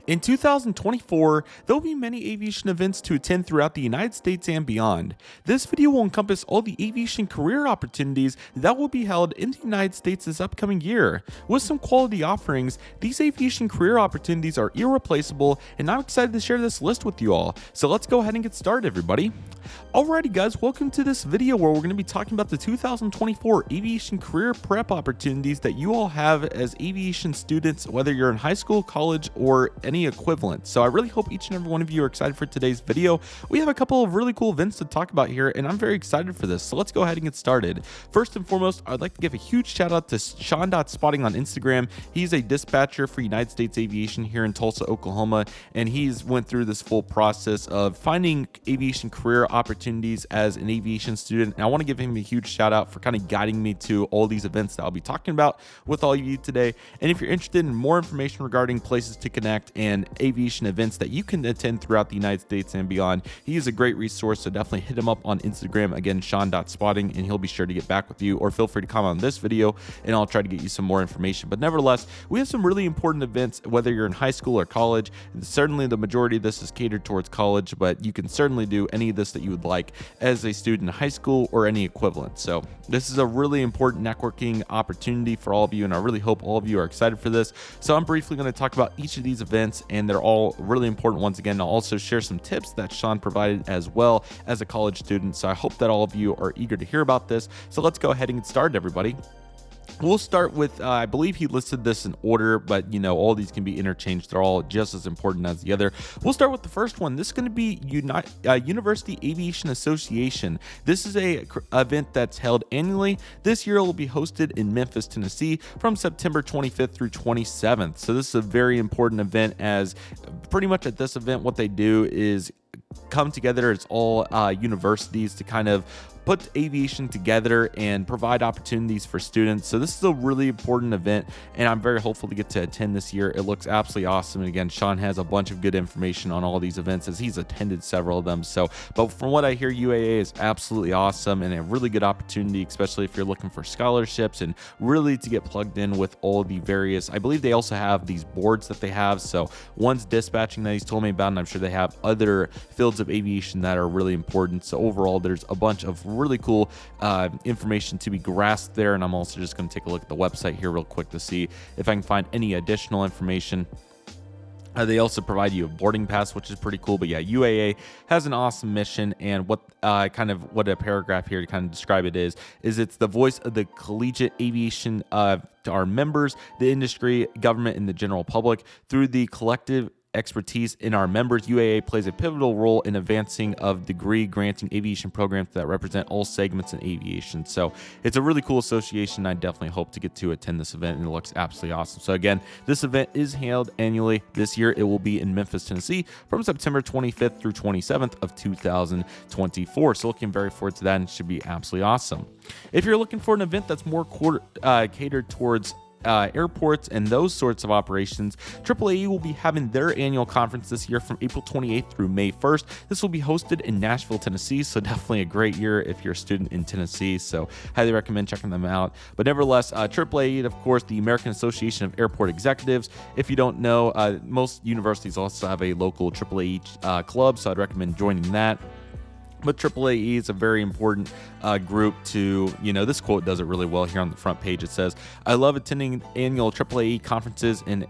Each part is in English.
In 2024, there will be many aviation events to attend throughout the United States and beyond. This video will encompass all the aviation career opportunities that will be held in the United States this upcoming year. With some quality offerings, these aviation career opportunities are irreplaceable, and I'm excited to share this list with you all. So let's go ahead and get started, everybody. Alrighty guys, welcome to this video where we're going to be talking about the 2024 aviation career prep opportunities that you all have as aviation students, whether you're in high school, college, or any equivalent. So I really hope each and every one of you are excited for today's video. We have a couple of really cool events to talk about here, and I'm very excited for this. So let's go ahead and get started. First and foremost, I'd like to give a huge shout out to Sean.Spotting on Instagram. He's a dispatcher for United States Aviation here in Tulsa, Oklahoma, and he's went through this full process of finding aviation career opportunities as an aviation student. And I want to give him a huge shout out for kind of guiding me to all these events that I'll be talking about with all of you today. And if you're interested in more information regarding places to connect and aviation events that you can attend throughout the United States and beyond, he is a great resource. So definitely hit him up on Instagram, again, Sean.Spotting, and he'll be sure to get back with you, or feel free to comment on this video and I'll try to get you some more information. But nevertheless, we have some really important events, whether you're in high school or college. Certainly the majority of this is catered towards college, but you can certainly do any of this that you would like as a student in high school or any equivalent. So this is a really important networking opportunity for all of you, and I really hope all of you are excited for this. So I'm briefly going to talk about each of these events, and they're all really important. Once again, I'll also share some tips that Sean provided as well as a college student. So I hope that all of you are eager to hear about this. So let's go ahead and get started, everybody. We'll start with, I believe he listed this in order, but you know, all these can be interchanged. They're all just as important as the other. We'll start with the first one. This is going to be University Aviation Association. This is a event that's held annually. This year it will be hosted in Memphis, Tennessee from September 25th through 27th. So this is a very important event, as pretty much at this event, what they do is come together as all universities to kind of put aviation together and provide opportunities for students. So this is a really important event, and I'm very hopeful to get to attend this year. It looks absolutely awesome. And again, Sean has a bunch of good information on all these events as he's attended several of them. So, but from what I hear, UAA is absolutely awesome and a really good opportunity, especially if you're looking for scholarships and really to get plugged in with all the various, I believe they also have these boards that they have. So one's dispatching that he's told me about, and I'm sure they have other fields of aviation that are really important. So overall, there's a bunch of really cool information to be grasped there, and I'm also just going to take a look at the website here real quick to see if I can find any additional information. They also provide you a boarding pass, which is pretty cool. But yeah, UAA has an awesome mission, and what what a paragraph here to kind of describe it is it's the voice of the collegiate aviation to our members, the industry, government, and the general public. Through the collective expertise in our members, UAA plays a pivotal role in advancing of degree granting aviation programs that represent all segments in aviation. So it's a really cool association. I definitely hope to get to attend this event, and it looks absolutely awesome. So again, this event is held annually. This year it will be in Memphis, Tennessee from September 25th through 27th of 2024. So looking very forward to that, and it should be absolutely awesome. If you're looking for an event that's more catered towards airports and those sorts of operations, AAAE will be having their annual conference this year from April 28th through May 1st. This will be hosted in Nashville, Tennessee, so definitely a great year if you're a student in Tennessee, so highly recommend checking them out. But nevertheless, AAAE, of course, the American Association of Airport Executives. If you don't know, most universities also have a local AAAE club, so I'd recommend joining that. But AAAE is a very important group to, this quote does it really well here on the front page. It says, "I love attending annual AAAE conferences and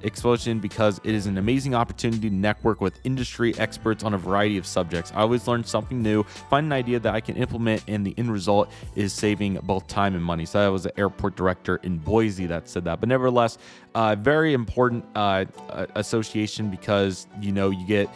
Explosion because it is an amazing opportunity to network with industry experts on a variety of subjects. I always learn something new, find an idea that I can implement, and the end result is saving both time and money." So that was the airport director in Boise that said that. But nevertheless, very important association because, you get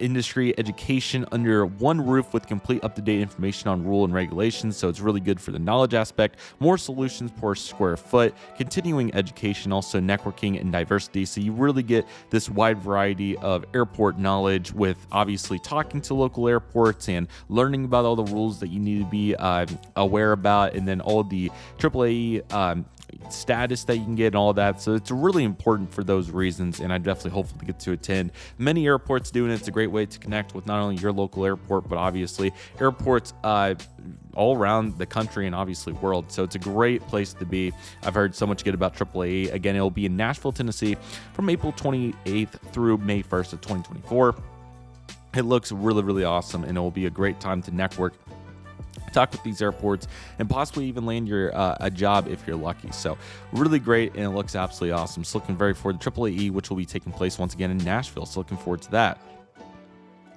industry education under one roof with complete up-to-date information on rule and regulations. So it's really good for the knowledge aspect, more solutions per square foot, continuing education, also networking and diversity. So you really get this wide variety of airport knowledge with obviously talking to local airports and learning about all the rules that you need to be aware about, and then all the AAA status that you can get and all that. So it's really important for those reasons, and I definitely hopefully get to attend. Many airports do, and it's a great way to connect with not only your local airport, but obviously airports all around the country and obviously world. So it's a great place to be. I've heard so much good about AAAA. Again, it'll be in Nashville, Tennessee from April 28th through May 1st of 2024. It looks really, really awesome, and it will be a great time to network, talk with these airports, and possibly even land your a job if you're lucky. So really great, and it looks absolutely awesome. So looking very forward to AAAE, which will be taking place once again in Nashville. So looking forward to that.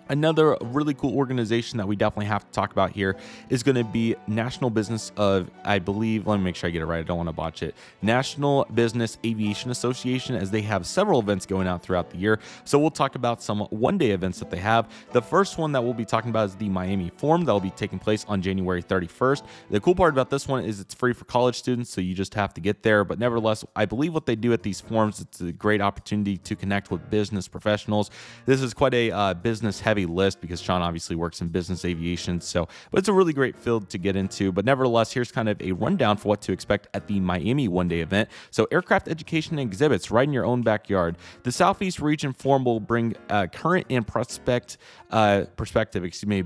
Another really cool organization that we definitely have to talk about here is going to be National Business of, I believe, let me make sure I get it right, I don't want to botch it, National Business Aviation Association, as they have several events going out throughout the year. So we'll talk about some one-day events that they have. The first one that we'll be talking about is the Miami Forum that will be taking place on January 31st. The cool part about this one is it's free for college students, so you just have to get there. But nevertheless, I believe what they do at these forums, it's a great opportunity to connect with business professionals. This is quite a business-heavy list because Sean obviously works in business aviation, but it's a really great field to get into. But nevertheless, here's kind of a rundown for what to expect at the Miami one-day event. So aircraft education and exhibits right in your own backyard. The Southeast Region Forum will bring current and perspective,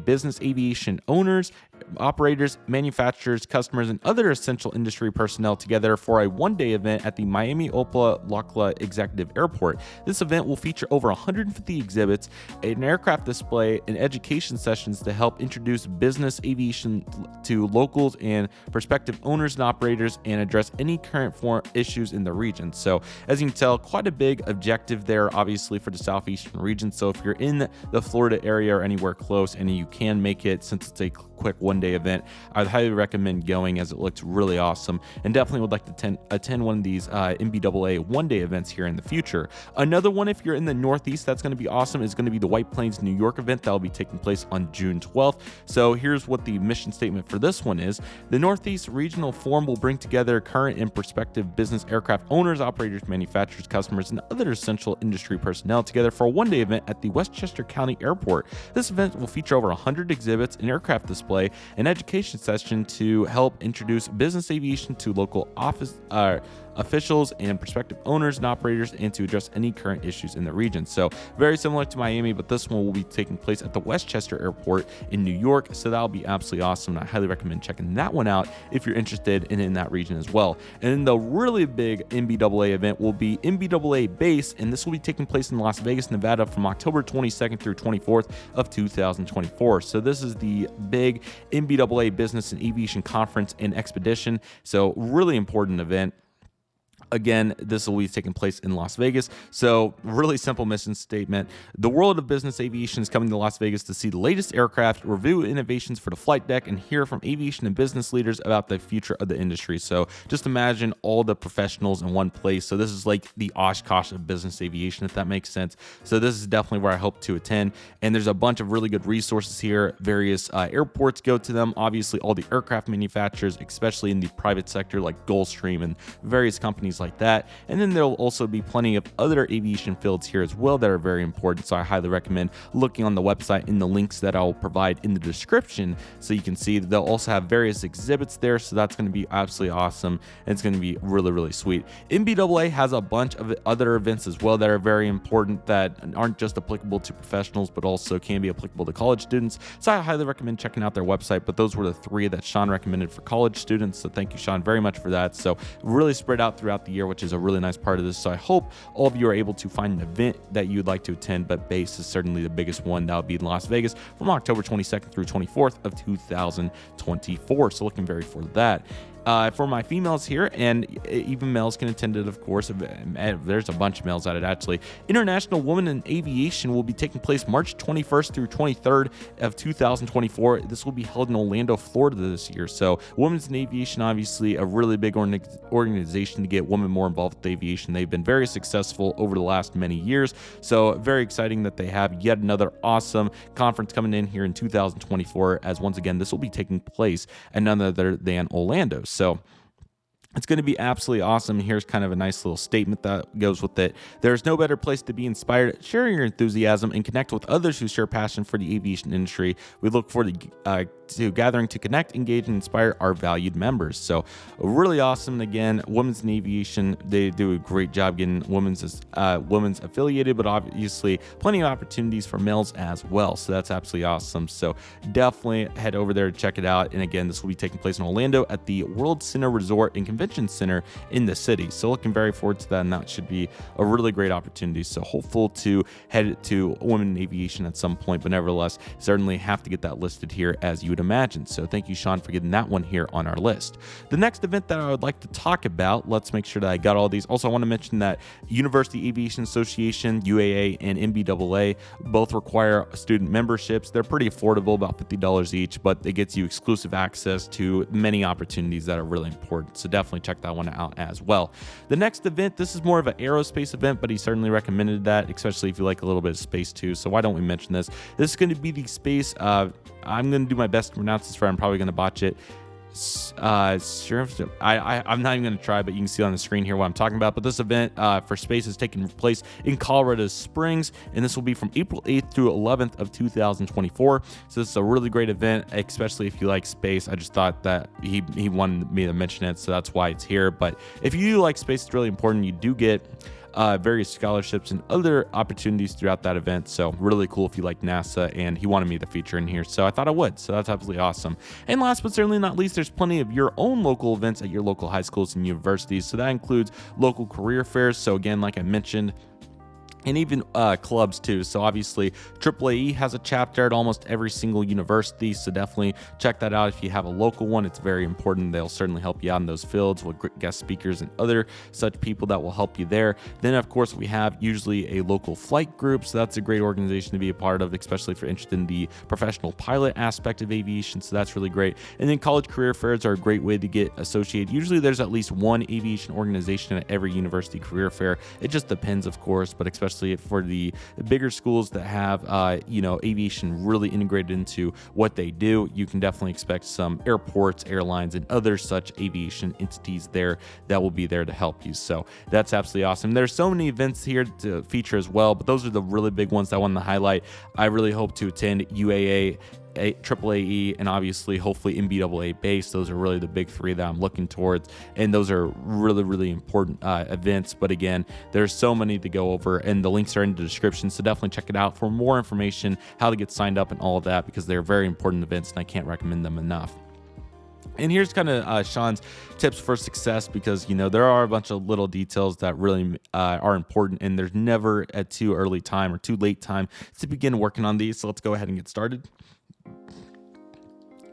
business aviation owners, operators, manufacturers, customers, and other essential industry personnel together for a one-day event at the Miami Opa-locka Executive Airport. This event will feature over 150 exhibits, an aircraft display, and education sessions to help introduce business aviation to locals and prospective owners and operators and address any current issues in the region. So as you can tell, quite a big objective there, obviously, for the Southeastern region. So if you're in the Florida area or anywhere close and you can make it, since it's a quick one-day event, I'd highly recommend going, as it looks really awesome, and definitely would like to attend one of these MBAA one-day events here in the future. Another one, if you're in the Northeast, that's going to be awesome, is going to be the White Plains, New York event that will be taking place on June 12th. So here's what the mission statement for this one is. The Northeast Regional Forum will bring together current and prospective business aircraft owners, operators, manufacturers, customers, and other essential industry personnel together for a one-day event at the Westchester County Airport. This event will feature over 100 exhibits, an aircraft display, an education session to help introduce business aviation to local officials and prospective owners and operators, and to address any current issues in the region. So very similar to Miami, but this one will be taking place at the Westchester Airport in New York. So that'll be absolutely awesome. I highly recommend checking that one out if you're interested in that region as well. And then the really big MBAA event will be MBAA Base, and this will be taking place in Las Vegas, Nevada from October 22nd through 24th of 2024. So this is the big MBAA Business and Aviation Conference and Expedition. So really important event. Again, this will be taking place in Las Vegas. So really simple mission statement. The world of business aviation is coming to Las Vegas to see the latest aircraft, review innovations for the flight deck, and hear from aviation and business leaders about the future of the industry. So just imagine all the professionals in one place. So this is like the Oshkosh of business aviation, if that makes sense. So this is definitely where I hope to attend. And there's a bunch of really good resources here. Various airports go to them. Obviously, all the aircraft manufacturers, especially in the private sector like Gulfstream and various companies like that. And then there'll also be plenty of other aviation fields here as well that are very important. So I highly recommend looking on the website in the links that I'll provide in the description, so you can see that they'll also have various exhibits there. So that's going to be absolutely awesome. And it's going to be really, really sweet. MBAA has a bunch of other events as well that are very important, that aren't just applicable to professionals, but also can be applicable to college students. So I highly recommend checking out their website. But those were the three that Sean recommended for college students. So thank you, Sean, very much for that. So really spread out throughout the year, which is a really nice part of this. So I hope all of you are able to find an event that you'd like to attend, but Base is certainly the biggest one. That'll be in Las Vegas from October 22nd through 24th of 2024. So looking very forward to that. For my females here, and even males can attend it, of course. There's a bunch of males at it, actually. International Women in Aviation will be taking place March 21st through 23rd of 2024. This will be held in Orlando, Florida this year. So Women's in Aviation, obviously a really big organization to get women more involved with aviation. They've been very successful over the last many years. So very exciting that they have yet another awesome conference coming in here in 2024, as once again, this will be taking place at none other than Orlando. So it's going to be absolutely awesome. Here's kind of a nice little statement that goes with it. There's no better place to be inspired, share your enthusiasm, and connect with others who share passion for the aviation industry. We look forward to gathering to connect, engage, and inspire our valued members. So really awesome. Again, Women's in Aviation, they do a great job getting women's affiliated, but obviously plenty of opportunities for males as well. So that's absolutely awesome. So definitely head over there to check it out. And again, this will be taking place in Orlando at the World Center Resort and Convention Center in the city. So looking very forward to that, and that should be a really great opportunity. So hopeful to head to Women in Aviation at some point, but nevertheless, certainly have to get that listed here as you would imagine. So thank you, Sean, for getting that one here on our list. The next event that I would like to talk about, let's make sure that I got all these. Also, I want to mention that University Aviation Association, UAA, and MBAA both require student memberships. They're pretty affordable, about $50 each, but it gets you exclusive access to many opportunities that are really important. So definitely check that one out as well. The next event, this is more of an aerospace event, but he certainly recommended that, especially if you like a little bit of space too. So why don't we mention this? This is going to be the space. I'm going to do my best to pronounce this, for I'm probably going to botch it. Sure, I'm not even going to try, but you can see on the screen here what I'm talking about. But this event for space is taking place in Colorado Springs, and this will be from April 8th through 11th of 2024. So this is a really great event, especially if you like space. I just thought that he wanted me to mention it, so that's why it's here. But if you do like space, it's really important. You do get various scholarships and other opportunities throughout that event. So really cool if you like NASA, and he wanted me to feature in here, so I thought I would. So that's absolutely awesome. And last but certainly not least, there's plenty of your own local events at your local high schools and universities. So that includes local career fairs. So again, like I mentioned, and even clubs too. So obviously AAAE has a chapter at almost every single university, so definitely check that out if you have a local one. It's very important. They'll certainly help you out in those fields with guest speakers and other such people that will help you there. Then of course we have usually a local flight group, so that's a great organization to be a part of, especially if you're interested in the professional pilot aspect of aviation. So that's really great. And then college career fairs are a great way to get associated. Usually there's at least one aviation organization at every university career fair. It just depends, of course, but especially for the bigger schools that have aviation really integrated into what they do, you can definitely expect some airports, airlines, and other such aviation entities there that will be there to help you. So that's absolutely awesome. There's so many events here to feature as well, but those are the really big ones that I wanted to highlight. I really hope to attend UAA, AAAE, and obviously hopefully MBAA base. Those are really the big three that I'm looking towards, and those are really important events. But again, there's so many to go over, and the links are in the description, so definitely check it out for more information, how to get signed up and all of that, because they're very important events and I can't recommend them enough. And here's kind of Sean's tips for success, because there are a bunch of little details that really are important, and there's never a too early time or too late time to begin working on these. So let's go ahead and get started.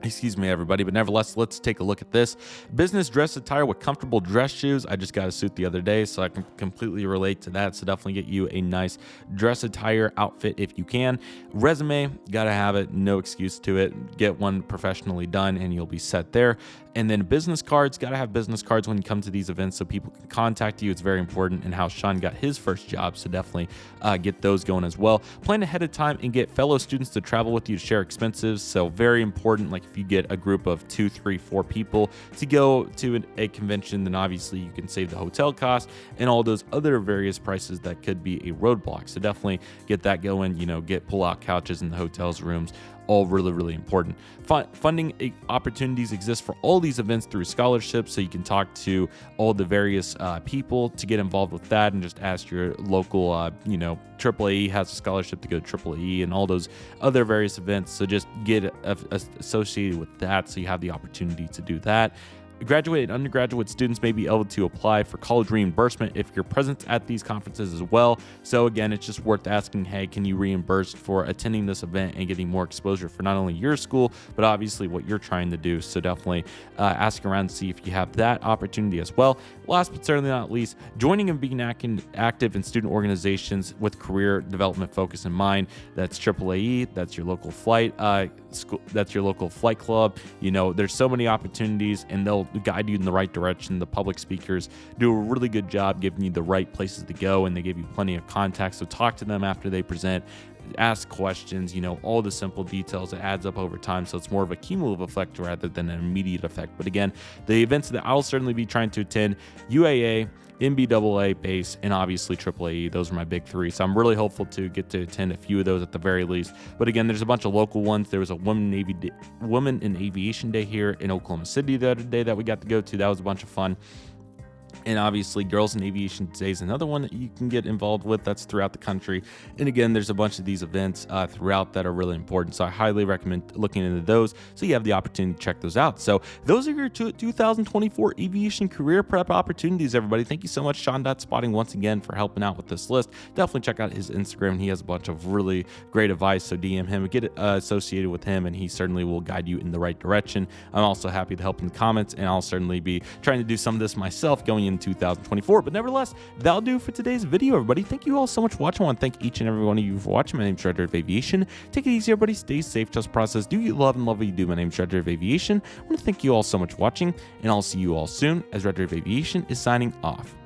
Excuse me, everybody, but nevertheless, let's take a look at this. Business dress attire with comfortable dress shoes. I just got a suit the other day, so I can completely relate to that. So definitely get you a nice dress attire outfit if you can. Resume, gotta have it, no excuse to it. Get one professionally done and you'll be set there. And then business cards, gotta have business cards when you come to these events so people can contact you. It's very important, and how Sean got his first job, so definitely get those going as well. Plan ahead of time and get fellow students to travel with you to share expenses. So very important, like if you get a group of 2, 3, 4 people to go to a convention, then obviously you can save the hotel cost and all those other various prices that could be a roadblock. So definitely get that going, get pull-out couches in the hotels rooms. All really important. Funding opportunities exist for all these events through scholarships, so you can talk to all the various people to get involved with that, and just ask your local AAA has a scholarship to go to AAA and all those other various events. So just get associated with that, so you have the opportunity to do that. Graduate and undergraduate students may be able to apply for college reimbursement if you're present at these conferences as well. So again, it's just worth asking, hey, can you reimburse for attending this event and getting more exposure for not only your school, but obviously what you're trying to do. So definitely ask around to see if you have that opportunity as well. Last but certainly not least, joining and being active in student organizations with career development focus in mind. That's AAAE, that's your local flight school, that's your local flight club. There's so many opportunities, and they'll guide you in the right direction. The public speakers do a really good job giving you the right places to go, and they give you plenty of contacts. So talk to them after they present, ask questions, all the simple details. It adds up over time, so it's more of a cumulative effect rather than an immediate effect. But again, the events that I'll certainly be trying to attend: UAA, NBAA, base, and obviously AAAE. Those are my big three. So I'm really hopeful to get to attend a few of those at the very least. But again, there's a bunch of local ones. There was a Women in Aviation Day here in Oklahoma City the other day that we got to go to. That was a bunch of fun. And obviously, Girls in Aviation Day is another one that you can get involved with. That's throughout the country. And again, there's a bunch of these events throughout that are really important. So I highly recommend looking into those so you have the opportunity to check those out. So those are your 2024 aviation career prep opportunities, everybody. Thank you so much, Sean.Spotting, once again, for helping out with this list. Definitely check out his Instagram. He has a bunch of really great advice. So DM him, get associated with him, and he certainly will guide you in the right direction. I'm also happy to help in the comments, and I'll certainly be trying to do some of this myself going in 2024. But nevertheless, that'll do for today's video, everybody. Thank you all so much for watching. I want to thank each and every one of you for watching. My name's Redriveraviation. Take it easy, everybody. Stay safe. Trust the process. Do you love and love what you do? My name's Redriveraviation. I want to thank you all so much for watching, and I'll see you all soon as Redriveraviation is signing off.